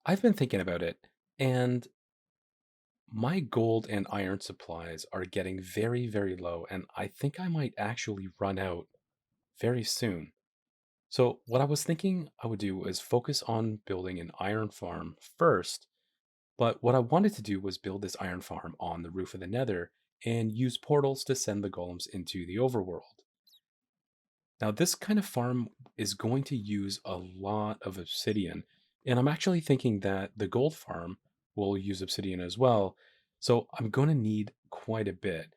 I've been thinking about it, and my gold and iron supplies are getting very, very low, and I think I might actually run out very soon. So, what I was thinking I would do is focus on building an iron farm first, but what I wanted to do was build this iron farm on the roof of the nether and use portals to send the golems into the overworld. Now, this kind of farm is going to use a lot of obsidian, and I'm actually thinking that the gold farm will use obsidian as well. So I'm going to need quite a bit.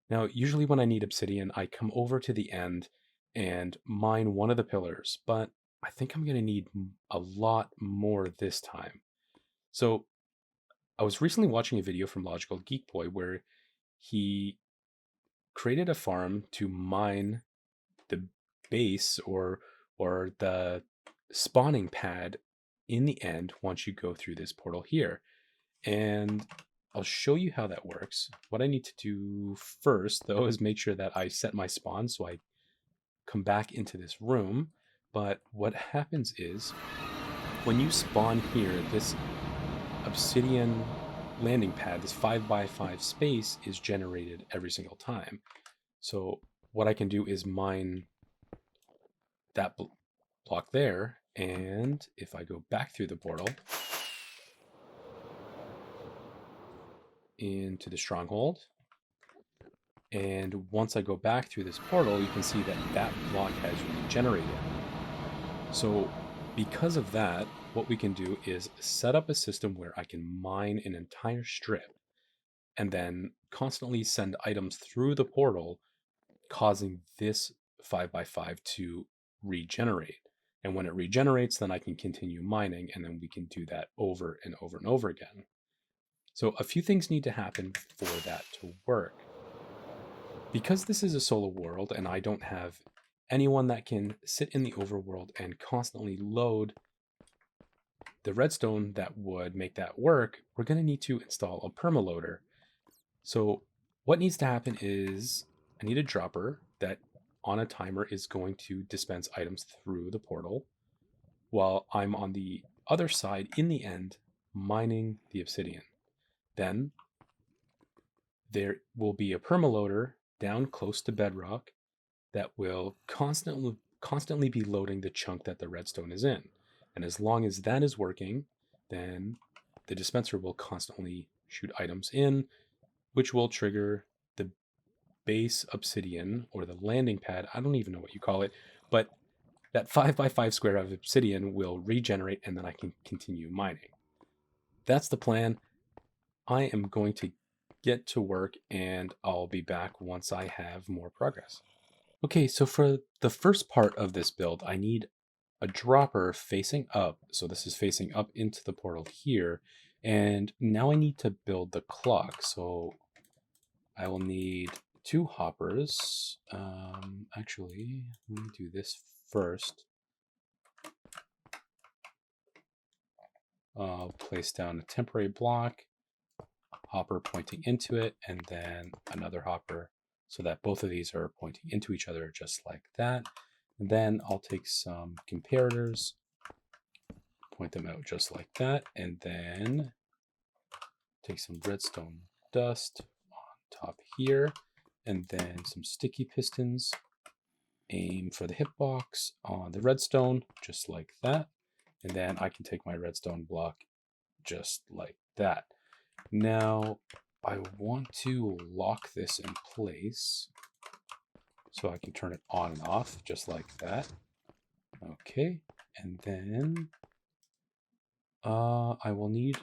Now, usually when I need obsidian, I come over to the end and mine one of the pillars, but I think I'm going to need a lot more this time. So I was recently watching a video from Logical Geek Boy where he created a farm to mine the base or the spawning pad in the end once you go through this portal here. And I'll show you how that works. What I need to do first, though, is make sure that I set my spawn so I come back into this room. But what happens is when you spawn here, this obsidian landing pad, this 5x5 space, is generated every single time. So what I can do is mine that block there, and if I go back through the portal into the stronghold, and once I go back through this portal, you can see that that block has regenerated. So because of that, what we can do is set up a system where I can mine an entire strip and then constantly send items through the portal, causing this 5x5 to regenerate. And when it regenerates, then I can continue mining, and then we can do that over and over and over again. So a few things need to happen for that to work. Because this is a solo world and I don't have anyone that can sit in the overworld and constantly load the redstone that would make that work, we're going to need to install a permaloader. So what needs to happen is I need a dropper that on a timer is going to dispense items through the portal while I'm on the other side in the end mining the obsidian. Then there will be a permaloader down close to bedrock that will constantly be loading the chunk that the redstone is in. And as long as that is working, then the dispenser will constantly shoot items in, which will trigger the base obsidian or the landing pad. I don't even know what you call it, but that 5x5 square of obsidian will regenerate and then I can continue mining. That's the plan. I am going to get to work and I'll be back once I have more progress. Okay, so for the first part of this build, I need a dropper facing up. So this is facing up into the portal here. And now I need to build the clock. So I will need two hoppers. Actually, let me do this first. I'll place down a temporary block, hopper pointing into it, and then another hopper so that both of these are pointing into each other just like that. And then I'll take some comparators, point them out just like that, and then take some redstone dust on top here, and then some sticky pistons. Aim for the hitbox on the redstone, just like that. And then I can take my redstone block just like that. Now, I want to lock this in place so I can turn it on and off just like that. Okay, and then I will need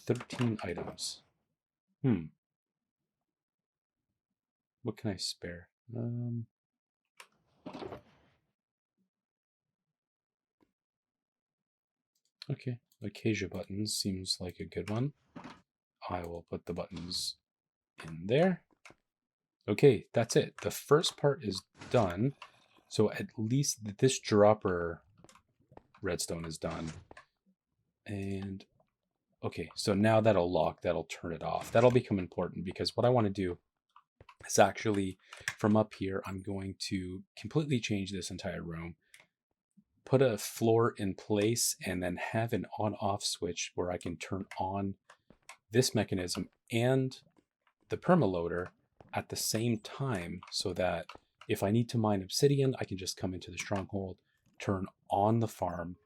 13 items. What can I spare? Okay, Acacia buttons seems like a good one. I will put the buttons in there. Okay, that's it. The first part is done. So at least this dropper redstone is done. And okay, so now that'll lock, that'll turn it off. That'll become important because what I want to do is actually from up here, I'm going to completely change this entire room. put a floor in place and then have an on-off switch where I can turn on this mechanism and the permaloader at the same time, so that if I need to mine obsidian, I can just come into the stronghold, turn on the farm,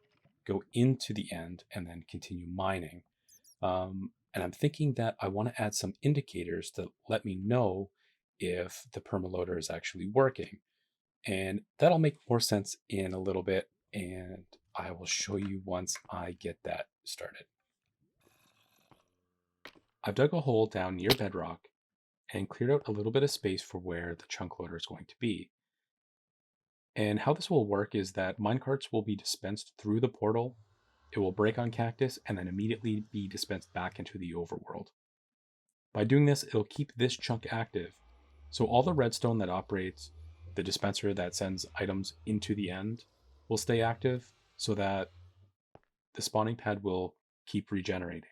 go into the end, and then continue mining. And I'm thinking that I want to add some indicators to let me know if the permaloader is actually working. And that'll make more sense in a little bit, and I will show you once I get that started. I've dug a hole down near bedrock and cleared out a little bit of space for where the chunk loader is going to be. And how this will work is that minecarts will be dispensed through the portal, it will break on cactus, and then immediately be dispensed back into the overworld. By doing this, it'll keep this chunk active. So all the redstone that operates the dispenser that sends items into the end will stay active, so that the spawning pad will keep regenerating.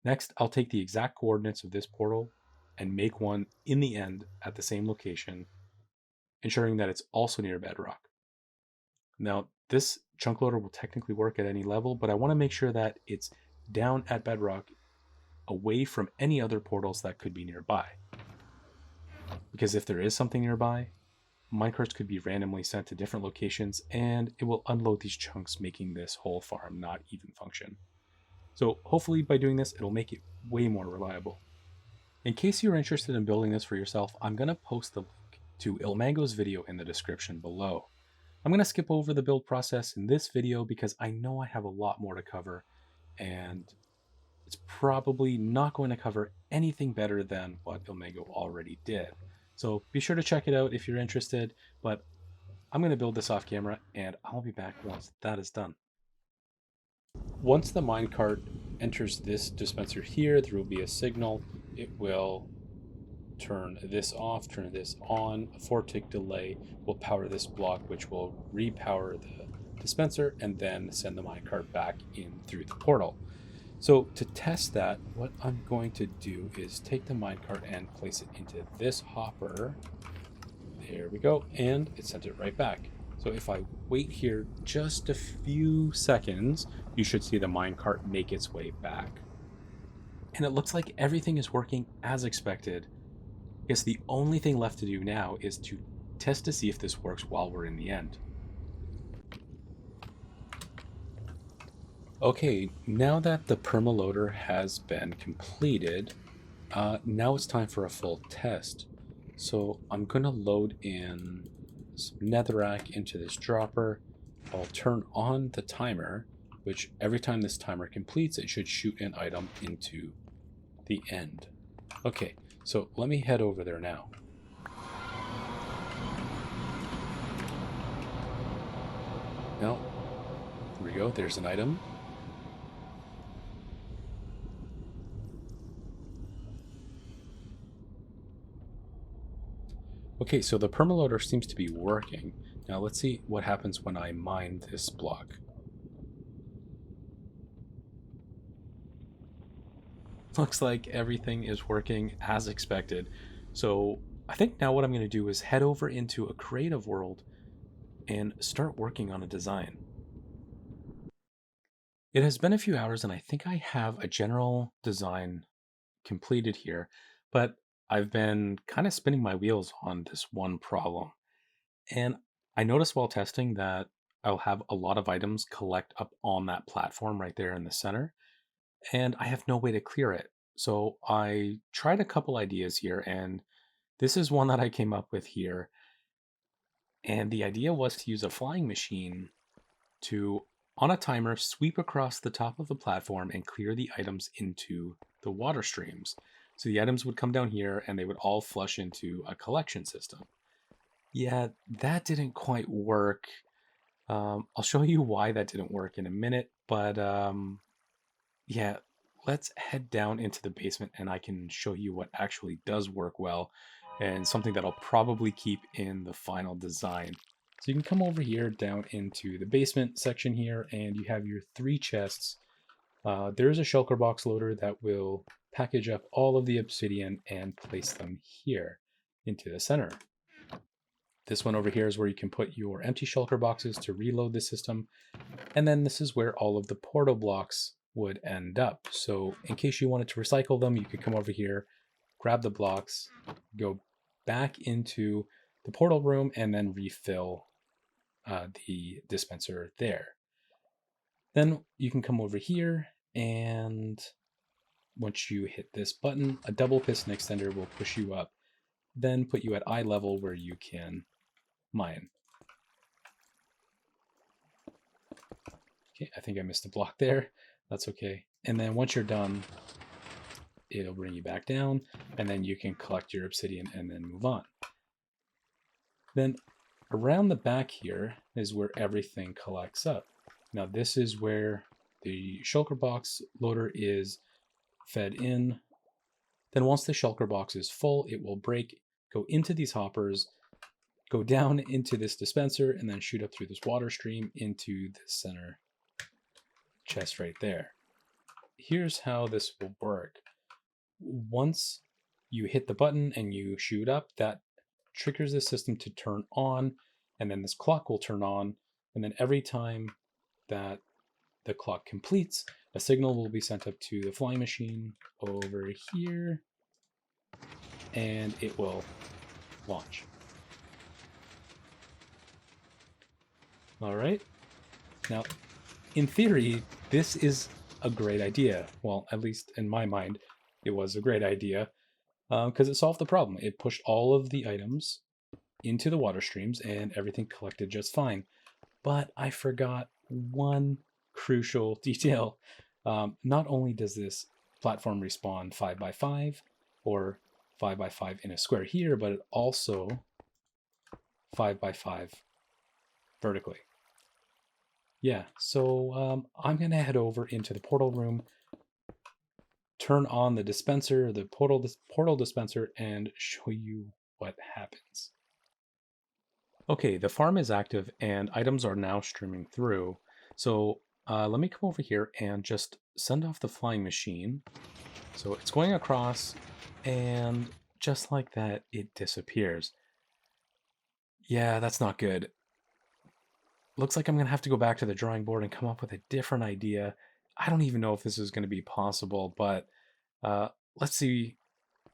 Next, I'll take the exact coordinates of this portal and make one in the end at the same location, ensuring that it's also near bedrock. Now, this chunk loader will technically work at any level, but I want to make sure that it's down at bedrock, away from any other portals that could be nearby. Because if there is something nearby, minecarts could be randomly sent to different locations, and it will unload these chunks, making this whole farm not even function. So hopefully by doing this, it'll make it way more reliable. In case you're interested in building this for yourself, I'm going to post the link to Ilmango's video in the description below. I'm going to skip over the build process in this video because I know I have a lot more to cover, and it's probably not going to cover anything better than what Ilmango already did. So be sure to check it out if you're interested, but I'm going to build this off camera and I'll be back once that is done. Once the minecart enters this dispenser here, there will be a signal. It will turn this off, turn this on. A 4-tick delay will power this block, which will repower the dispenser and then send the minecart back in through the portal. So to test that, what I'm going to do is take the minecart and place it into this hopper. There we go, and it sent it right back. So if I wait here just a few seconds, you should see the minecart make its way back. And it looks like everything is working as expected. I guess the only thing left to do now is to test to see if this works while we're in the end. Okay, now that the permaloader has been completed, now it's time for a full test. So I'm going to load in some netherrack into this dropper. I'll turn on the timer, which every time this timer completes, it should shoot an item into the end. Okay, so let me head over there now. Now, here we go, there's an item. Okay, so the permaloader seems to be working. Now let's see what happens when I mine this block. Looks like everything is working as expected. So I think now what I'm going to do is head over into a creative world and start working on a design. It has been a few hours and I think I have a general design completed here, but I've been kind of spinning my wheels on this one problem. And I noticed while testing that I'll have a lot of items collect up on that platform right there in the center, and I have no way to clear it. So I tried a couple ideas here, and this is one that I came up with here. And the idea was to use a flying machine to, on a timer, sweep across the top of the platform and clear the items into the water streams. So the items would come down here and they would all flush into a collection system. Yeah, that didn't quite work. I'll show you why that didn't work in a minute, but yeah, let's head down into the basement and I can show you what actually does work well and something that I'll probably keep in the final design. So you can come over here down into the basement section here and you have your 3 chests. There is a shulker box loader that will package up all of the obsidian and place them here into the center. This one over here is where you can put your empty shulker boxes to reload the system. And then this is where all of the portal blocks would end up. So in case you wanted to recycle them, you could come over here, grab the blocks, go back into the portal room, and then refill the dispenser there. Then you can come over here, and once you hit this button, a double piston extender will push you up, then put you at eye level where you can mine. Okay, I think I missed a block there. That's okay. And then once you're done, it'll bring you back down, and then you can collect your obsidian and then move on. Then around the back here is where everything collects up. Now this is where the shulker box loader is fed in. Then once the shulker box is full, it will break, go into these hoppers, go down into this dispenser, and then shoot up through this water stream into the center chest right there. Here's how this will work. Once you hit the button and you shoot up, that triggers the system to turn on, and then this clock will turn on, and then every time that the clock completes, a signal will be sent up to the flying machine over here, and it will launch. All right. Now, in theory, this is a great idea. Well, at least in my mind, it was a great idea because it solved the problem. It pushed all of the items into the water streams and everything collected just fine. But I forgot one crucial detail. Not only does this platform respawn 5x5 or 5x5 in a square here, but it also 5x5 vertically. Yeah, so I'm going to head over into the portal room, turn on the dispenser, the portal dispenser, and show you what happens. Okay, the farm is active and items are now streaming through. So let me come over here and just send off the flying machine. So it's going across, and just like that, it disappears. Yeah, that's not good. Looks like I'm going to have to go back to the drawing board and come up with a different idea. I don't even know if this is going to be possible, but let's see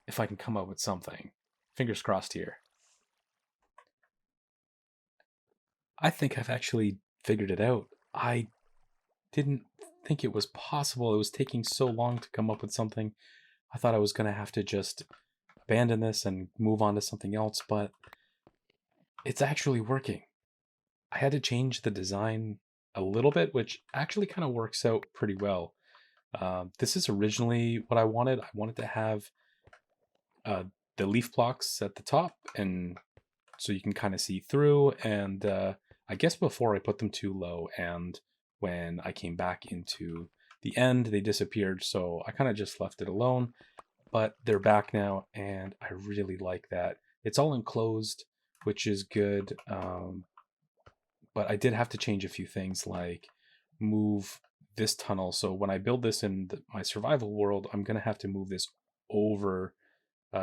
if I can come up with something. Fingers crossed here. I think I've actually figured it out. I didn't think it was possible. It was taking so long to come up with something. I thought I was going to have to just abandon this and move on to something else, but it's actually working. I had to change the design a little bit, which actually kind of works out pretty well. This is originally what I wanted. I wanted to have the leaf blocks at the top, and so you can kind of see through. And I guess before I put them too low, and when I came back into the end, they disappeared. So I kind of just left it alone. But they're back now, and I really like that. It's all enclosed, which is good. But I did have to change a few things, like move this tunnel. So when I build this in my survival world, I'm going to have to move this over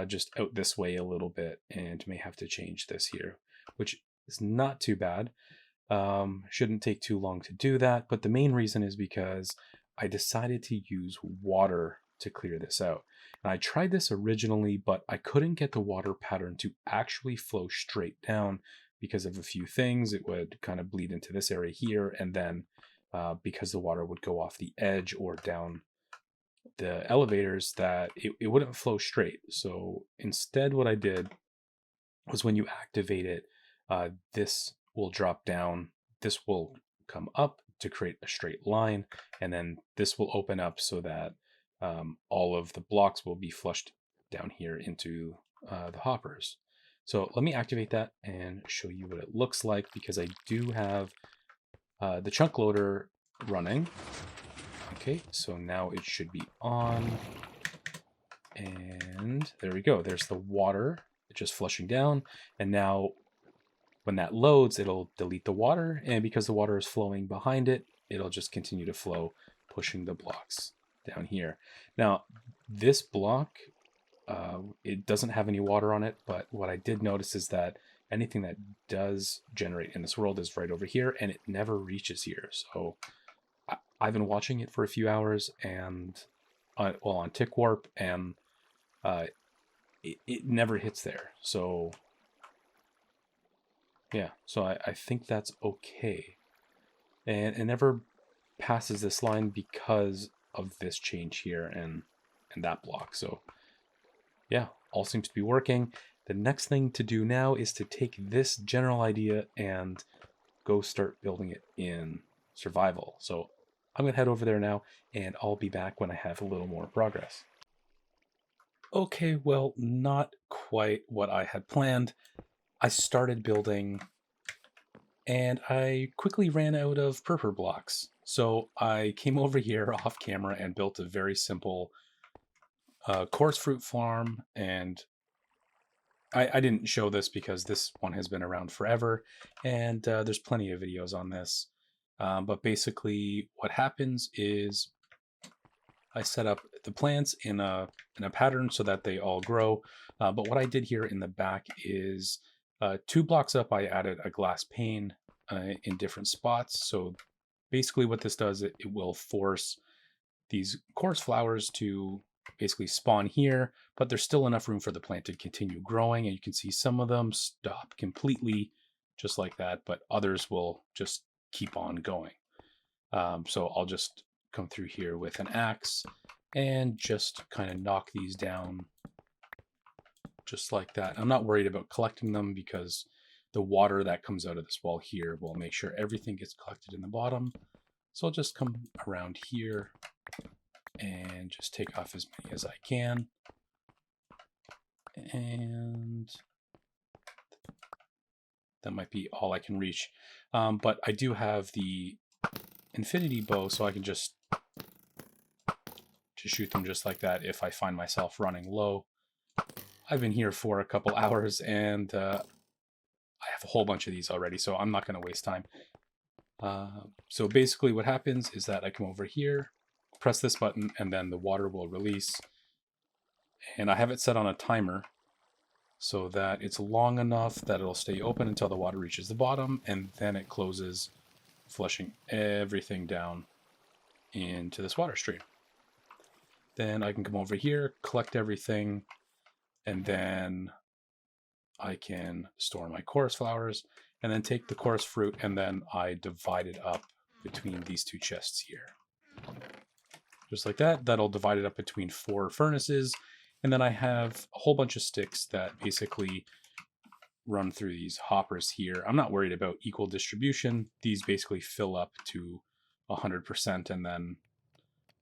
just out this way a little bit, and may have to change this here, which is not too bad. Shouldn't take too long to do that. But the main reason is because I decided to use water to clear this out. And I tried this originally, but I couldn't get the water pattern to actually flow straight down because of a few things. It would kind of bleed into this area here, and then because the water would go off the edge or down the elevators, that it wouldn't flow straight. So instead what I did was, when you activate it, this will drop down, this will come up to create a straight line, and then this will open up so that all of the blocks will be flushed down here into the hoppers. So let me activate that and show you what it looks like, because I do have the chunk loader running. Okay, so now it should be on, and there we go. There's the water just flushing down, and now when that loads, it'll delete the water, and because the water is flowing behind it, it'll just continue to flow, pushing the blocks down here. Now, this block, it doesn't have any water on it, but what I did notice is that anything that does generate in this world is right over here, and it never reaches here. So I've been watching it for a few hours, and on Tick Warp, and it never hits there. So yeah, so I think that's okay, and it never passes this line because of this change here and that block. So yeah, all seems to be working. The next thing to do now is to take this general idea and go start building it in survival. So I'm gonna head over there now, and I'll be back when I have a little more progress. Okay, well, not quite what I had planned. I started building, and I quickly ran out of purple blocks. So I came over here off camera and built a very simple coarse fruit farm. And I didn't show this because this one has been around forever, and there's plenty of videos on this. But basically, what happens is I set up the plants in a pattern so that they all grow. But what I did here in the back is 2 blocks up, I added a glass pane in different spots. So basically, what this does, it will force these coarse flowers to basically spawn here, but there's still enough room for the plant to continue growing. And you can see some of them stop completely just like that, but others will just keep on going. So I'll just come through here with an axe and just kind of knock these down just like that. I'm not worried about collecting them because the water that comes out of this wall here will make sure everything gets collected in the bottom. So I'll just come around here and just take off as many as I can. And that might be all I can reach. But I do have the infinity bow, so I can just shoot them just like that if I find myself running low. I've been here for a couple hours, and I have a whole bunch of these already, so I'm not going to waste time. So basically what happens is that I come over here, press this button, and then the water will release. And I have it set on a timer so that it's long enough that it'll stay open until the water reaches the bottom, and then it closes, flushing everything down into this water stream. Then I can come over here, collect everything, and then I can store my chorus flowers, and then take the chorus fruit, and then I divide it up between these 2 chests here. Just like that. That'll divide it up between 4 furnaces, and then I have a whole bunch of sticks that basically run through these hoppers here. I'm not worried about equal distribution. These basically fill up to 100%, and then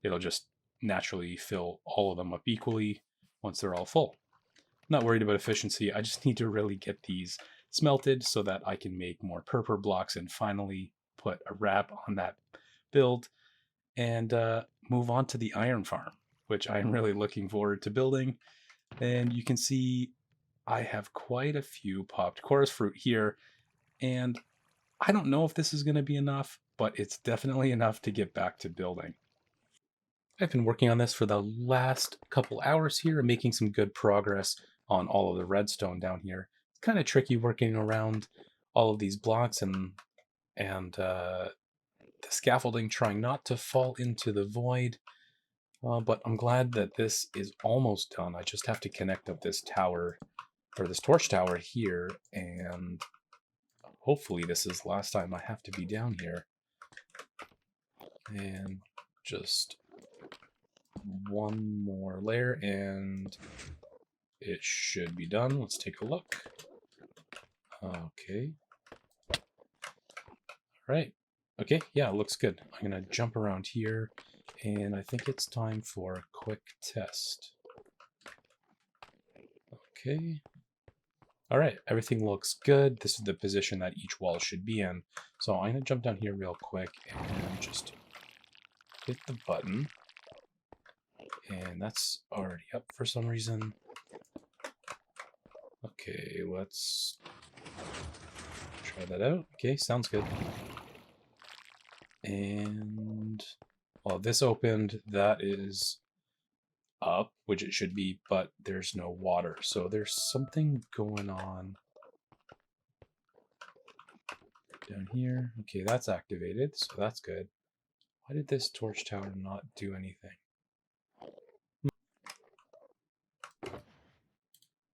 it'll just naturally fill all of them up equally once they're all full. I'm not worried about efficiency. I just need to really get these smelted so that I can make more purple blocks and finally put a wrap on that build and move on to the iron farm, which I'm really looking forward to building. And you can see I have quite a few popped chorus fruit here, and I don't know if this is going to be enough, but it's definitely enough to get back to building. I've been working on this for the last couple hours here and making some good progress on all of the redstone down here. It's kind of tricky working around all of these blocks and the scaffolding, trying not to fall into the void. But I'm glad that this is almost done. I just have to connect up this tower, or this torch tower here, and hopefully this is the last time I have to be down here. And just one more layer, and it should be done. Let's take a look. Okay. All right. Okay, yeah, it looks good. I'm gonna jump around here, and I think it's time for a quick test. Okay. All right, everything looks good. This is the position that each wall should be in. So I'm gonna jump down here real quick and just hit the button. And that's already up for some reason. Okay, let's try that out. Okay, sounds good. And well, this opened, that is up, which it should be, but there's no water. So there's something going on Down here. Okay, that's activated, so that's good. Why did this torch tower not do anything?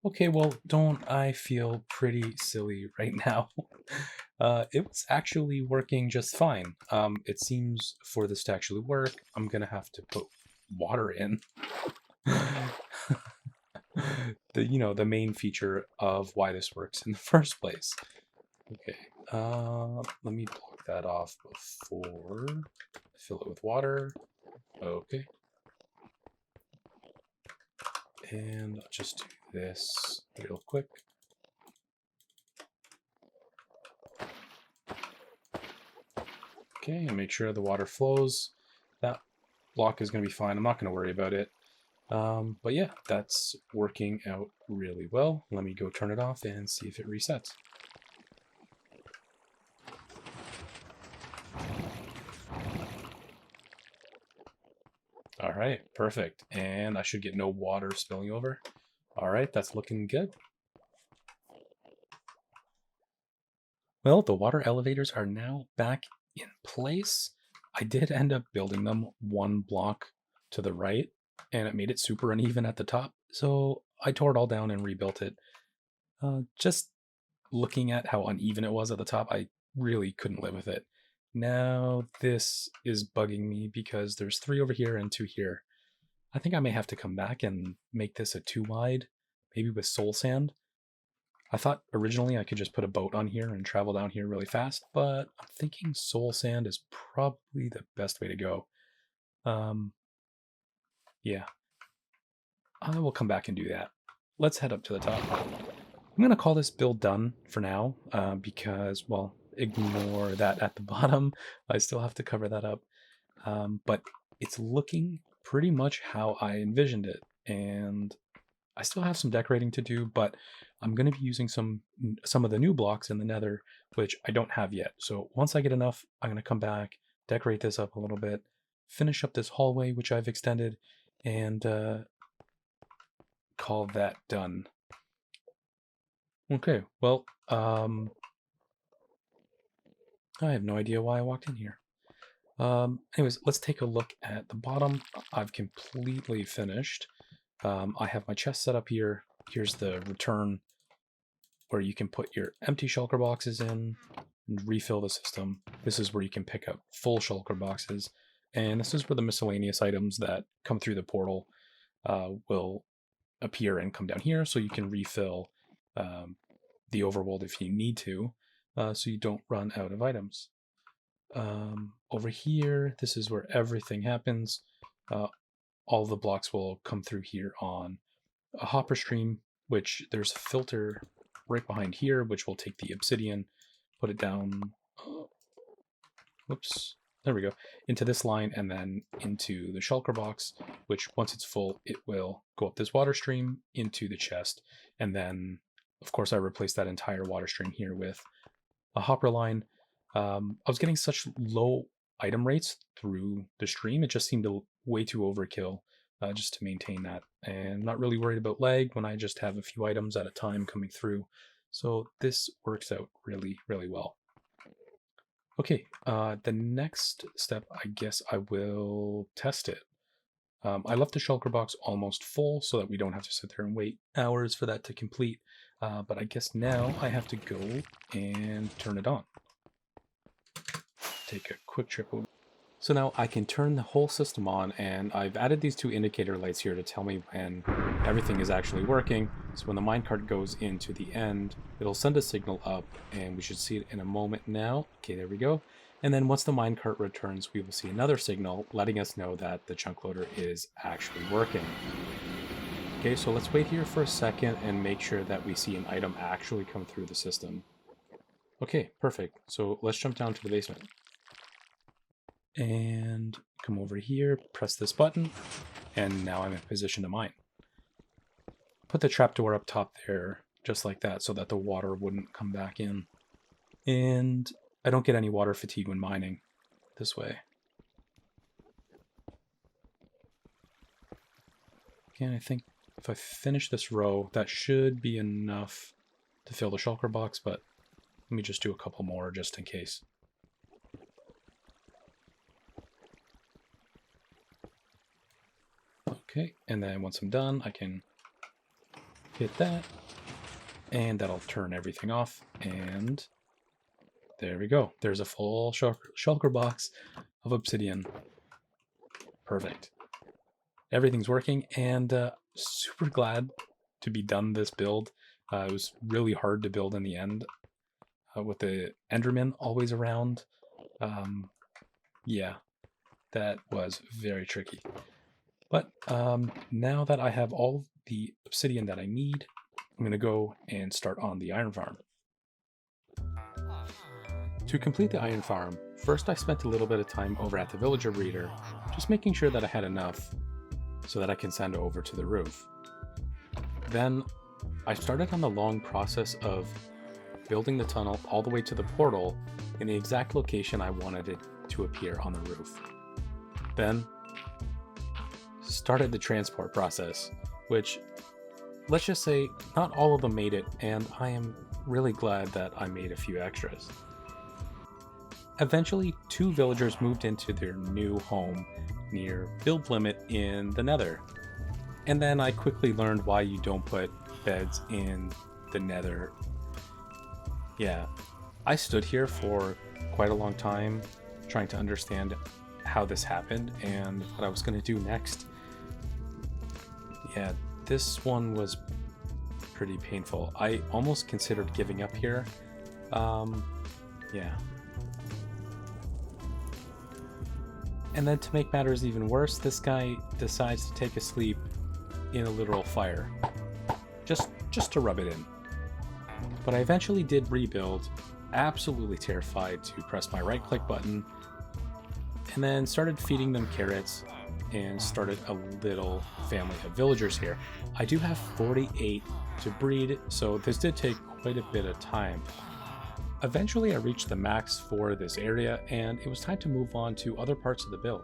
Okay, well, don't I feel pretty silly right now? It was actually working just fine. It seems for this to actually work, I'm gonna have to put water in. The main feature of why this works in the first place. Okay, let me block that off before I fill it with water. Okay. And I'll just do this real quick. Okay, and make sure the water flows. That block is going to be fine. I'm not going to worry about it. But yeah, that's working out really well. Let me go turn it off and see if it resets. All right, perfect. And I should get no water spilling over. All right, that's looking good. Well, the water elevators are now back in place. I did end up building them one block to the right, and it made it super uneven at the top. So I tore it all down and rebuilt it. Just looking at how uneven it was at the top, I really couldn't live with it. Now this is bugging me because there's 3 over here and 2 here. I think I may have to come back and make this a 2 wide, maybe with soul sand. I thought originally I could just put a boat on here and travel down here really fast, but I'm thinking soul sand is probably the best way to go. Yeah, I will come back and do that. Let's head up to the top. I'm going to call this build done for now because, well, ignore that at the bottom. I still have to cover that up. But it's looking pretty much how I envisioned it. And I still have some decorating to do, but I'm going to be using some of the new blocks in the nether, which I don't have yet. So once I get enough, I'm going to come back, decorate this up a little bit, finish up this hallway, which I've extended, and call that done. Okay, well, I have no idea why I walked in here. Anyways, let's take a look at the bottom. I've completely finished. I have my chest set up here. Here's the return where you can put your empty shulker boxes in and refill the system. This is where you can pick up full shulker boxes. And this is where the miscellaneous items that come through the portal will appear and come down here, so you can refill the overworld if you need to, so you don't run out of items. Over here, this is where everything happens. All the blocks will come through here on a hopper stream, which there's a filter right behind here, which will take the obsidian, put it down, whoops, there we go, into this line and then into the shulker box, which once it's full, it will go up this water stream into the chest. And then, of course, I replaced that entire water stream here with a hopper line. I was getting such low item rates through the stream, it just seemed way too overkill just to maintain that. And not really worried about lag when I just have a few items at a time coming through. So this works out really, really well. Okay, the next step, I guess I will test it. I left the shulker box almost full so that we don't have to sit there and wait hours for that to complete. But I guess now I have to go and turn it on. Take a quick trip over. So now I can turn the whole system on, and I've added these 2 indicator lights here to tell me when everything is actually working. So when the minecart goes into the end, it'll send a signal up, and we should see it in a moment now. Okay, there we go. And then once the minecart returns, we will see another signal letting us know that the chunk loader is actually working. Okay, so let's wait here for a second and make sure that we see an item actually come through the system. Okay, perfect. So let's jump down to the basement. And come over here, press this button, and now I'm in position to mine. Put the trapdoor up top there, just like that, so that the water wouldn't come back in. And I don't get any water fatigue when mining this way. Again, I think if I finish this row, that should be enough to fill the shulker box, but Let me just do a couple more just in case. Okay, and then once I'm done, I can hit that, and that'll turn everything off, and there we go. There's a full shulker box of obsidian. Perfect. Everything's working, and super glad to be done this build. It was really hard to build in the end with the Enderman always around. Yeah, that was very tricky. But now that I have all the obsidian that I need, I'm going to go and start on the iron farm. To complete the iron farm, first I spent a little bit of time over at the villager breeder, just making sure that I had enough so that I can send over to the roof. Then I started on the long process of building the tunnel all the way to the portal in the exact location I wanted it to appear on the roof. Then started the transport process, which, let's just say, not all of them made it, and I am really glad that I made a few extras. Eventually, 2 villagers moved into their new home near build limit in the nether. And then I quickly learned why you don't put beds in the nether. Yeah, I stood here for quite a long time trying to understand how this happened and what I was going to do next. Yeah, this one was pretty painful. I almost considered giving up here. Yeah. And then to make matters even worse, this guy decides to take a sleep in a literal fire. Just to rub it in. But I eventually did rebuild, absolutely terrified to press my right click button, and then started feeding them carrots and started a little family of villagers here. I do have 48 to breed, so this did take quite a bit of time. Eventually I reached the max for this area, and it was time to move on to other parts of the build.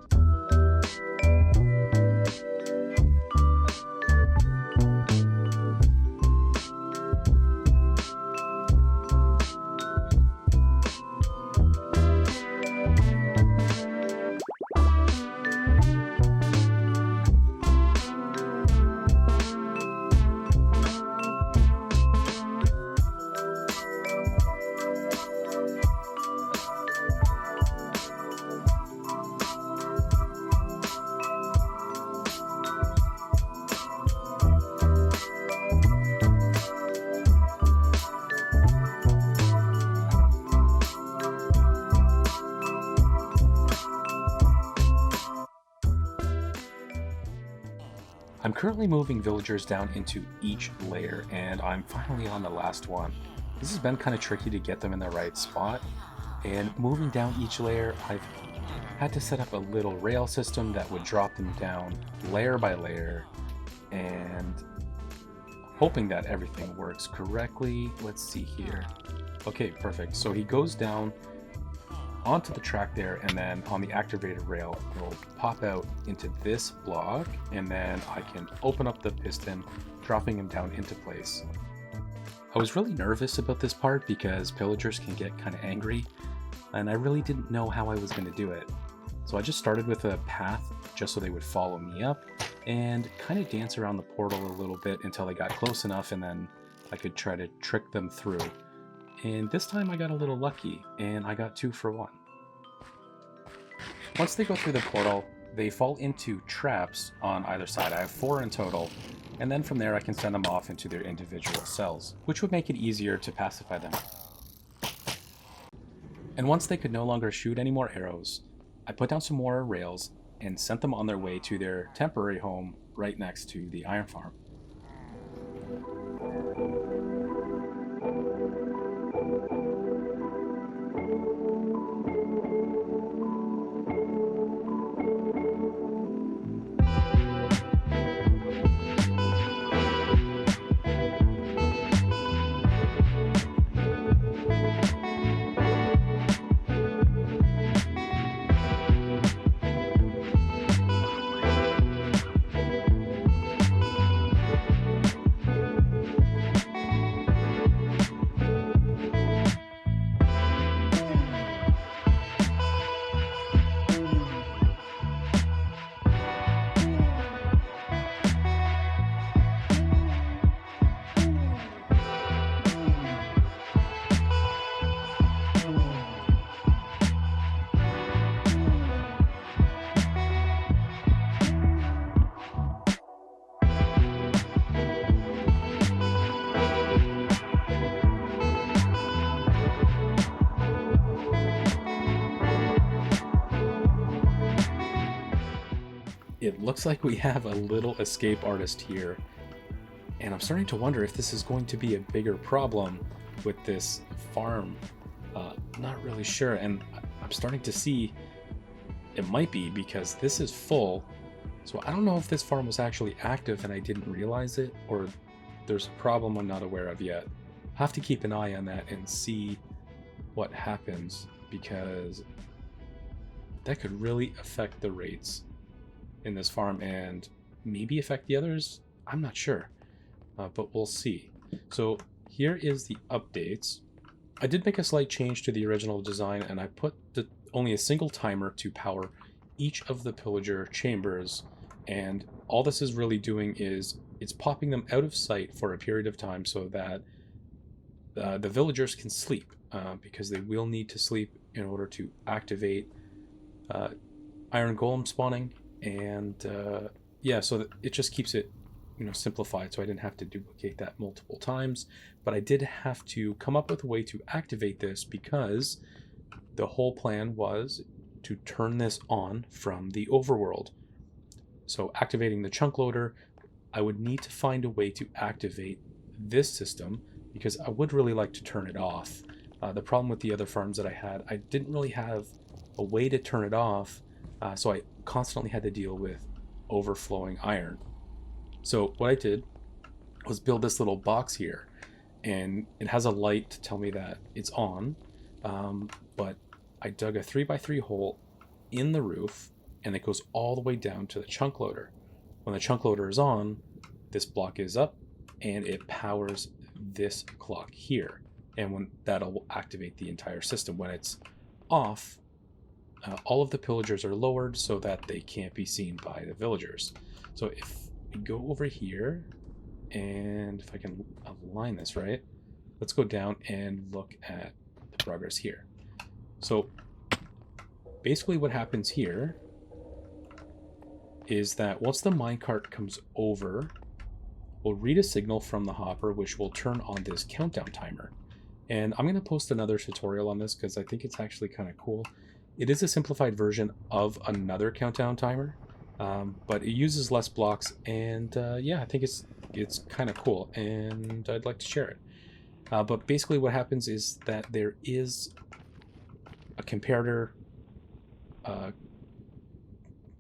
I'm currently moving villagers down into each layer, and I'm finally on the last one. This has been kind of tricky to get them in the right spot, and moving down each layer, I've had to set up a little rail system that would drop them down layer by layer, and hoping that everything works correctly. Let's see here. Okay, perfect. So he goes down onto the track there, and then on the activated rail it will pop out into this block, and then I can open up the piston, dropping him down into place. I was really nervous about this part because pillagers can get kind of angry, and I really didn't know how I was going to do it. So I just started with a path just so they would follow me up and kind of dance around the portal a little bit until they got close enough, and then I could try to trick them through. And this time I got a little lucky, and I got 2 for 1. Once they go through the portal, they fall into traps on either side. I have 4 in total, and then from there I can send them off into their individual cells, which would make it easier to pacify them. And once they could no longer shoot any more arrows, I put down some more rails and sent them on their way to their temporary home right next to the iron farm. it looks like we have a little escape artist here. And I'm starting to wonder if this is going to be a bigger problem with this farm. Not really sure. And I'm starting to see it might be because this is full. So I don't know if this farm was actually active and I didn't realize it, or there's a problem I'm not aware of yet. I'll have to keep an eye on that and see what happens, because that could really affect the rates in this farm and maybe affect the others. I'm not sure, but we'll see. So here is the updates. I did make a slight change to the original design, and I put only a single timer to power each of the pillager chambers, and all this is really doing is it's popping them out of sight for a period of time so that the villagers can sleep, because they will need to sleep in order to activate iron golem spawning. And yeah, so that it just keeps it, simplified, so I didn't have to duplicate that multiple times. But I did have to come up with a way to activate this, because the whole plan was to turn this on from the overworld. So activating the chunk loader, I would need to find a way to activate this system, because I would really like to turn it off. The problem with the other farms that I had, I didn't really have a way to turn it off, so I constantly had to deal with overflowing iron. So what I did was build this little box here, and it has a light to tell me that it's on, but I dug a 3x3 hole in the roof, and it goes all the way down to the chunk loader. When the chunk loader is on, this block is up, and it powers this clock here, and when that'll activate the entire system. When it's off, all of the pillagers are lowered so that they can't be seen by the villagers. So if we go over here, and if I can align this right, let's go down and look at the progress here. So basically what happens here is that once the minecart comes over, we'll read a signal from the hopper, which will turn on this countdown timer. And I'm going to post another tutorial on this because I think it's actually kind of cool. It is a simplified version of another countdown timer, but it uses less blocks, and yeah, I think it's kind of cool, and I'd like to share it. But basically what happens is that there is a comparator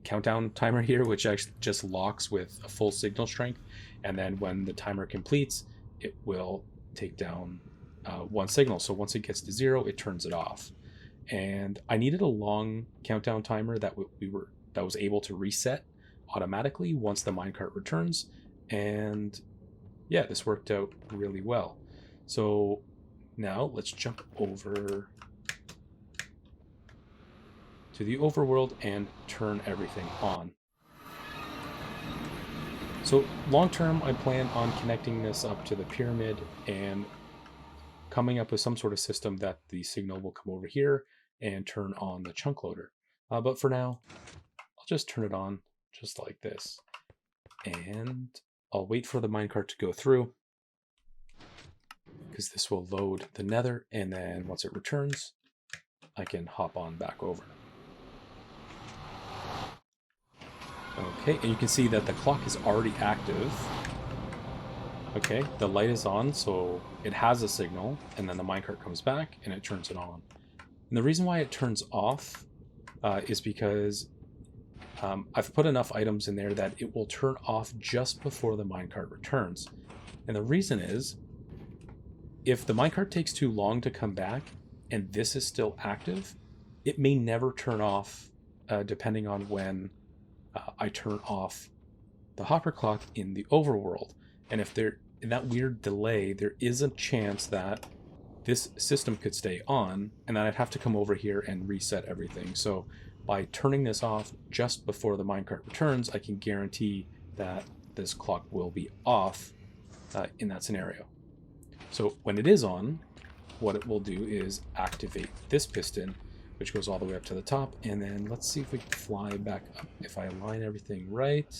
countdown timer here, which actually just locks with a full signal strength, and then when the timer completes, it will take down one signal. So once it gets to 0, it turns it off. And I needed a long countdown timer that was able to reset automatically once the minecart returns, and yeah, this worked out really well. So now let's jump over to the overworld and turn everything on. So long term, I plan on connecting this up to the pyramid and coming up with some sort of system that the signal will come over here and turn on the chunk loader. But for now, I'll just turn it on just like this. And I'll wait for the minecart to go through, because this will load the nether, and then once it returns, I can hop on back over. Okay, and you can see that the clock is already active. Okay, the light is on, so it has a signal, and then the minecart comes back and it turns it on. And the reason why it turns off is because I've put enough items in there that it will turn off just before the minecart returns. And the reason is, if the minecart takes too long to come back and this is still active, it may never turn off, depending on when I turn off the hopper clock in the overworld. And if there, in that weird delay, there is a chance that this system could stay on, and then I'd have to come over here and reset everything. So by turning this off just before the minecart returns, I can guarantee that this clock will be off in that scenario. So when it is on, what it will do is activate this piston, which goes all the way up to the top, and then let's see if we can fly back up. If I align everything right,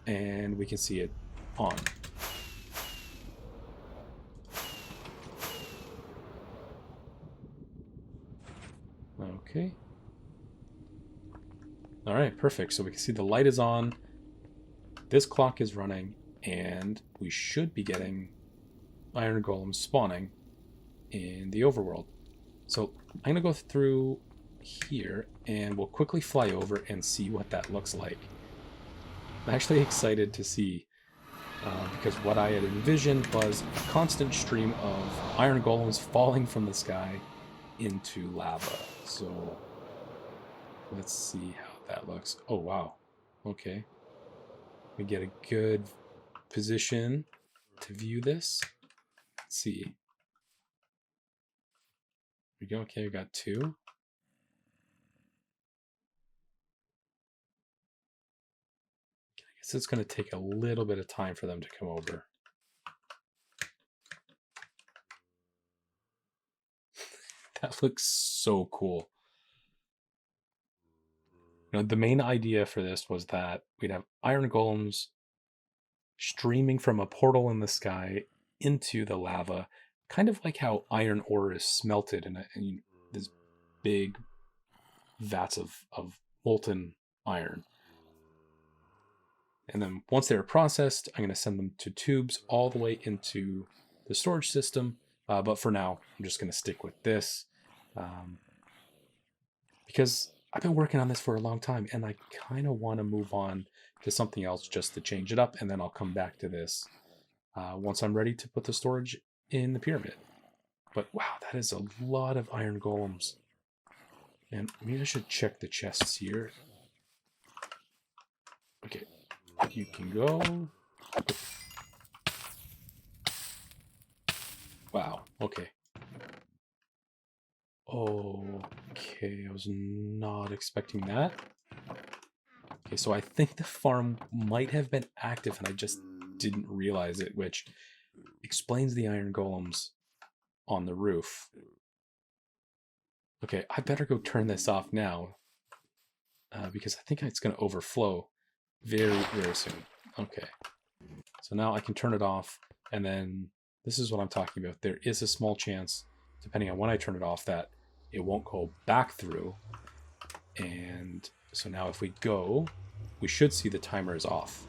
and we can see it on. Okay. All right, perfect. So we can see the light is on, this clock is running, and we should be getting iron golems spawning in the overworld. So I'm going to go through here, and we'll quickly fly over and see what that looks like. I'm actually excited to see, because what I had envisioned was a constant stream of iron golems falling from the sky into lava. So let's see how that looks. Oh, wow. Okay. We get a good position to view this. Let's see. Here we go. Okay, we got two. I guess it's going to take a little bit of time for them to come over. That looks so cool. You know, the main idea for this was that we'd have iron golems streaming from a portal in the sky into the lava, kind of like how iron ore is smelted in this big vats of molten iron. And then once they're processed, I'm going to send them to tubes all the way into the storage system. But for now, I'm just going to stick with this. Because I've been working on this for a long time, and I kind of want to move on to something else just to change it up, and then I'll come back to this once I'm ready to put the storage in the pyramid. But wow, that is a lot of iron golems. And maybe I should check the chests here. Okay, you can go. Wow, okay. Okay, I was not expecting that. Okay, so I think the farm might have been active and I just didn't realize it, which explains the iron golems on the roof. Okay, I better go turn this off now because I think it's going to overflow very, very soon. Okay, so now I can turn it off, and then this is what I'm talking about. There is a small chance, depending on when I turn it off, that it won't go back through. And so now if we go, we should see the timer is off.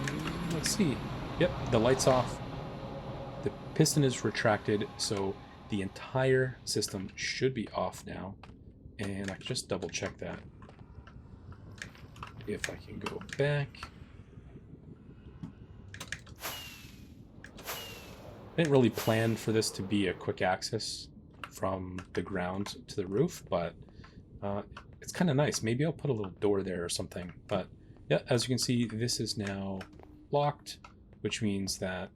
And let's see. Yep, the light's off. The piston is retracted, so the entire system should be off now. And I can just double check that. If I can go back. I didn't really plan for this to be a quick access from the ground to the roof, but it's kind of nice. Maybe I'll put a little door there or something. But yeah, as you can see, this is now locked, which means that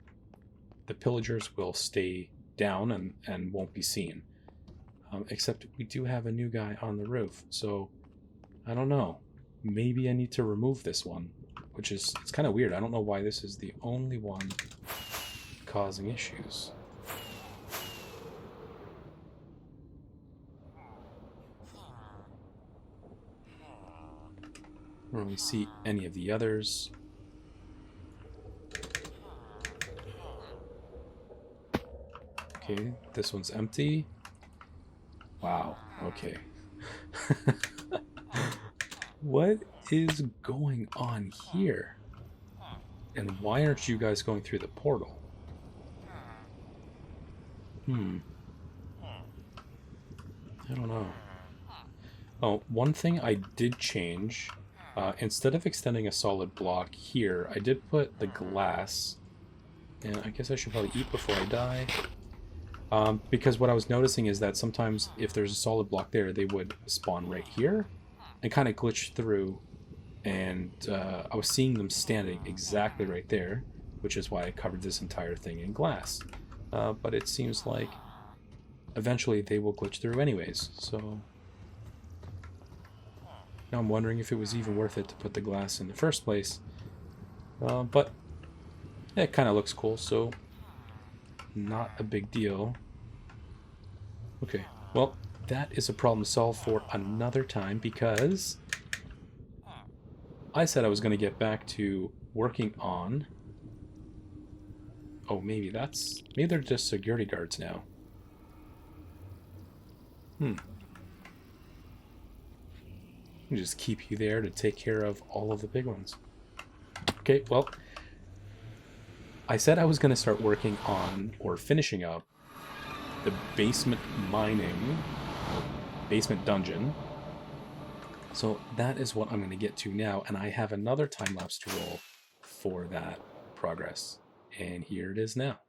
the pillagers will stay down and won't be seen. Except we do have a new guy on the roof, so I don't know. Maybe I need to remove this one, which is, it's kind of weird. I don't know why this is the only one causing issues. I don't really see any of the others. Okay, this one's empty. Wow, okay. What is going on here? And why aren't you guys going through the portal? I don't know. Oh, one thing I did change, instead of extending a solid block here, I did put the glass, and I guess I should probably eat before I die, because what I was noticing is that sometimes if there's a solid block there, they would spawn right here, and kind of glitch through, and I was seeing them standing exactly right there, which is why I covered this entire thing in glass. But it seems like eventually they will glitch through anyways, so now I'm wondering if it was even worth it to put the glass in the first place. But it kind of looks cool, so not a big deal. Okay, well, that is a problem solved for another time, because I said I was going to get back to working on... Oh, maybe they're just security guards now. Just keep you there to take care of all of the big ones. Okay, well, I said I was going to start working on or finishing up the basement mining, basement dungeon. So that is what I'm going to get to now, and I have another time lapse to roll for that progress. And here it is now.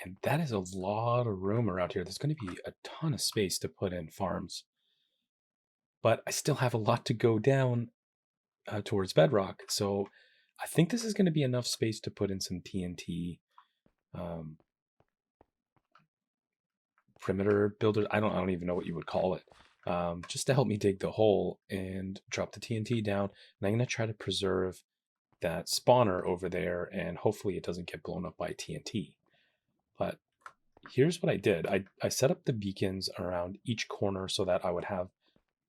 And that is a lot of room around here. There's going to be a ton of space to put in farms. But I still have a lot to go down towards bedrock. So I think this is going to be enough space to put in some TNT perimeter builder. I don't even know what you would call it. Just to help me dig the hole and drop the TNT down. And I'm going to try to preserve that spawner over there, and hopefully it doesn't get blown up by TNT. But here's what I did. I set up the beacons around each corner so that I would have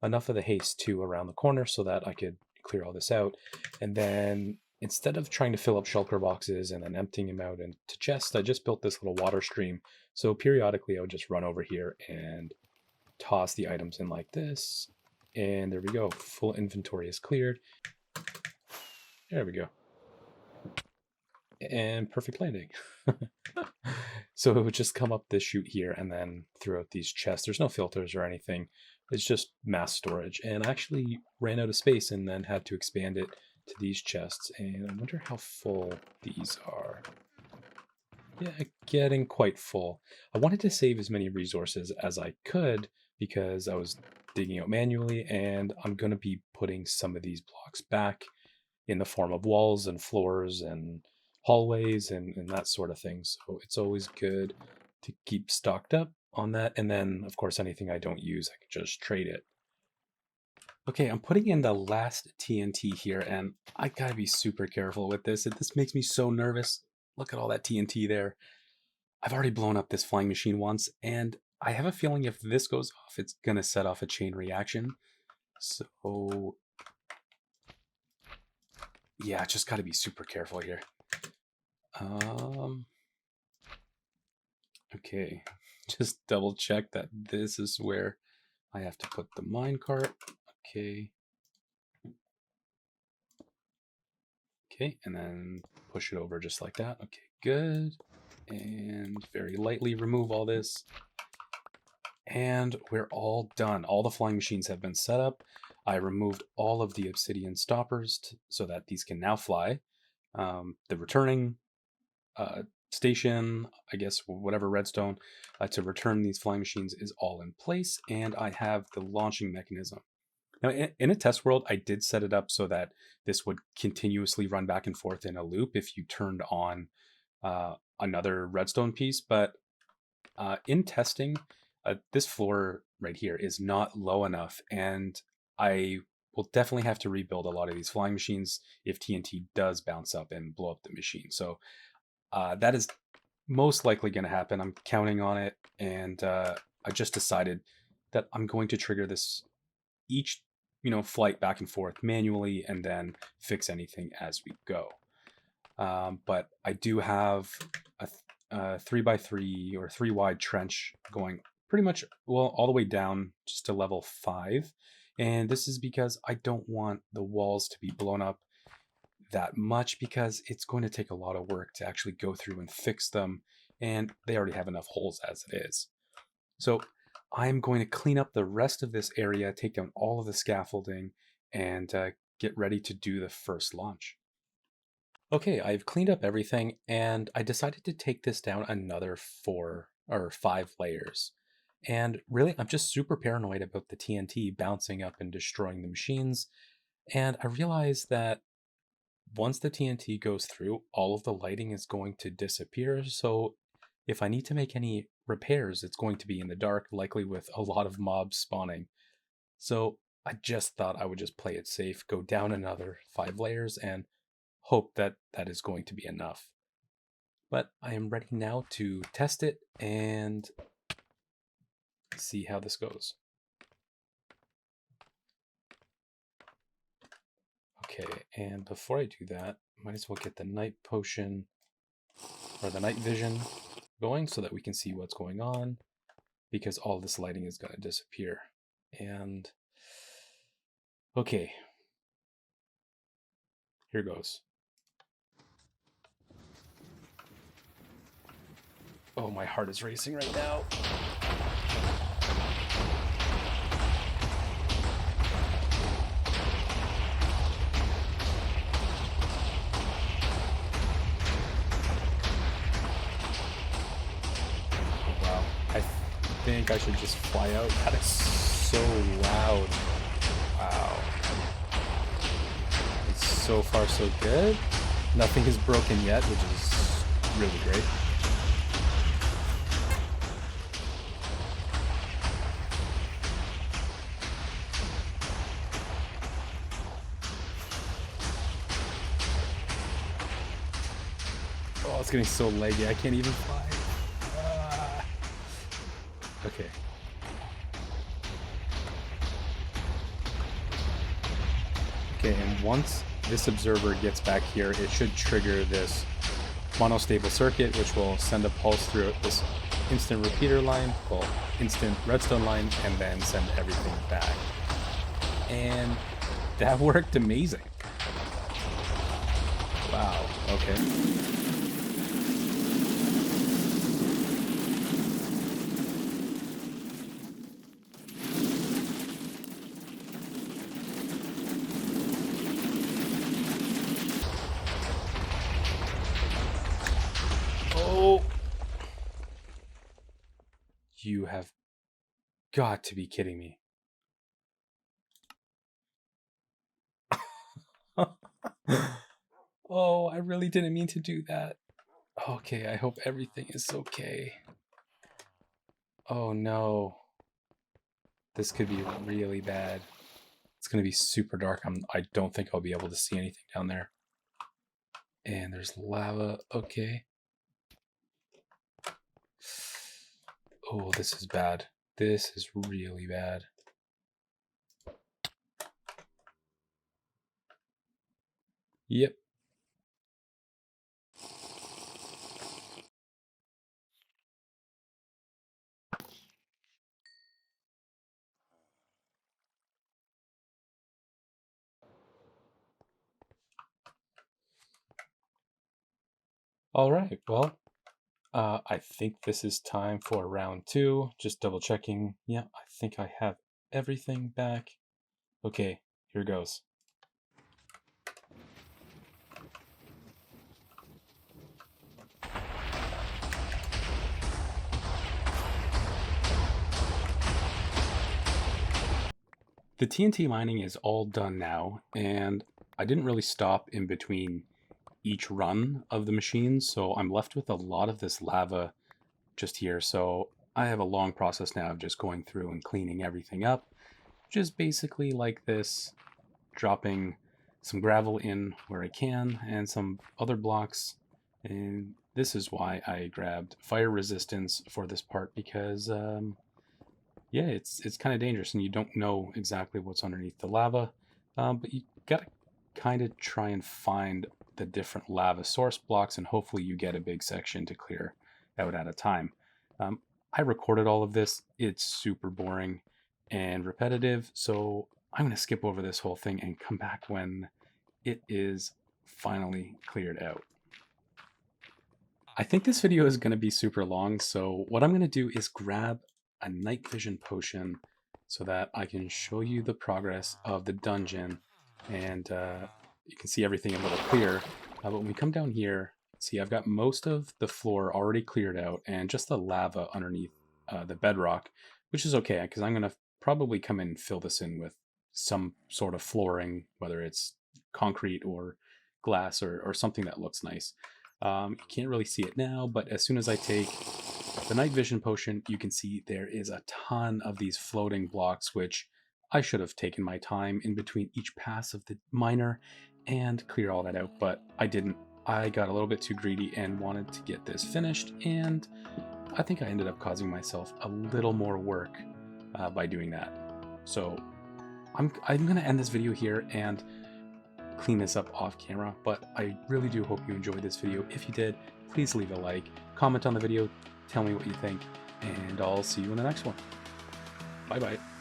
enough of the haste too around the corner so that I could clear all this out. And then instead of trying to fill up shulker boxes and then emptying them out into chests, I just built this little water stream. So periodically I would just run over here and toss the items in like this. And there we go. Full inventory is cleared. There we go. And perfect landing. So it would just come up this chute here and then throughout these chests. There's no filters or anything. It's just mass storage. And I actually ran out of space and then had to expand it to these chests. And I wonder how full these are. Yeah, getting quite full. I wanted to save as many resources as I could because I was digging out manually, and I'm going to be putting some of these blocks back in the form of walls and floors and hallways and that sort of thing. So it's always good to keep stocked up on that. And then, of course, anything I don't use, I can just trade it. Okay, I'm putting in the last TNT here, and I gotta be super careful with this. This makes me so nervous. Look at all that TNT there. I've already blown up this flying machine once, and I have a feeling if this goes off, it's gonna set off a chain reaction. So yeah, just gotta be super careful here. Okay, just double check that this is where I have to put the minecart. Okay. Okay, and then push it over just like that. Okay, good. And very lightly remove all this. And we're all done. All the flying machines have been set up. I removed all of the obsidian stoppers so that these can now fly. The returning station, I guess whatever redstone, to return these flying machines is all in place. And I have the launching mechanism. Now, in a test world, I did set it up so that this would continuously run back and forth in a loop if you turned on another redstone piece. But in testing, this floor right here is not low enough, and I will definitely have to rebuild a lot of these flying machines if TNT does bounce up and blow up the machine. So that is most likely going to happen. I'm counting on it, and I just decided that I'm going to trigger this each flight back and forth manually and then fix anything as we go. But I do have a 3x3 or 3 wide trench going pretty much all the way down just to level 5, and this is because I don't want the walls to be blown up that much because it's going to take a lot of work to actually go through and fix them, and they already have enough holes as it is. So I'm going to clean up the rest of this area, take down all of the scaffolding, and get ready to do the first launch. Okay, I've cleaned up everything, and I decided to take this down another 4 or 5 layers. And really, I'm just super paranoid about the TNT bouncing up and destroying the machines. And I realized that once the TNT goes through, all of the lighting is going to disappear. So if I need to make any repairs, it's going to be in the dark, likely with a lot of mobs spawning. So I just thought I would just play it safe, go down another 5 layers, and hope that that is going to be enough. But I am ready now to test it and see how this goes. Okay, and before I do that, might as well get the night potion or the night vision going so that we can see what's going on, because all this lighting is going to disappear. And okay, here goes. Oh, my heart is racing right now. Oh, wow. I think I should just fly out. That is so loud. Wow. It's so far so good. Nothing is broken yet, which is really great. Oh, it's getting so laggy. I can't even fly. Ah. Okay. Okay, and once this observer gets back here, it should trigger this monostable circuit, which will send a pulse through this instant repeater line, well, instant redstone line, and then send everything back. And that worked amazing. Wow, okay. Oh! You have got to be kidding me. Oh, I really didn't mean to do that. Okay, I hope everything is okay. Oh no. This could be really bad. It's going to be super dark. I don't think I'll be able to see anything down there. And there's lava. Okay. Oh, this is bad. This is really bad. Yep. All right. Well, I think this is time for round 2. Just double checking. Yeah, I think I have everything back. Okay, here goes. The TNT mining is all done now, and I didn't really stop in between each run of the machines, so I'm left with a lot of this lava just here. So I have a long process now of just going through and cleaning everything up. Just basically like this, dropping some gravel in where I can and some other blocks. And this is why I grabbed fire resistance for this part, because yeah, it's kind of dangerous and you don't know exactly what's underneath the lava. But you gotta kind of try and find the different lava source blocks, and hopefully you get a big section to clear out at a time. I recorded all of this. It's super boring and repetitive, so I'm going to skip over this whole thing and come back when it is finally cleared out. I think this video is going to be super long, so what I'm going to do is grab a night vision potion so that I can show you the progress of the dungeon, and you can see everything a little clearer. But when we come down here, see I've got most of the floor already cleared out and just the lava underneath the bedrock, which is okay because I'm going to probably come in and fill this in with some sort of flooring, whether it's concrete or glass or something that looks nice. You can't really see it now, but as soon as I take the night vision potion, you can see there is a ton of these floating blocks, which I should have taken my time in between each pass of the miner and clear all that out, but I didn't. I got a little bit too greedy and wanted to get this finished, and I think I ended up causing myself a little more work by doing that. So I'm going to end this video here and clean this up off camera, but I really do hope you enjoyed this video. If you did, please leave a like, comment on the video, tell me what you think, and I'll see you in the next one. Bye bye.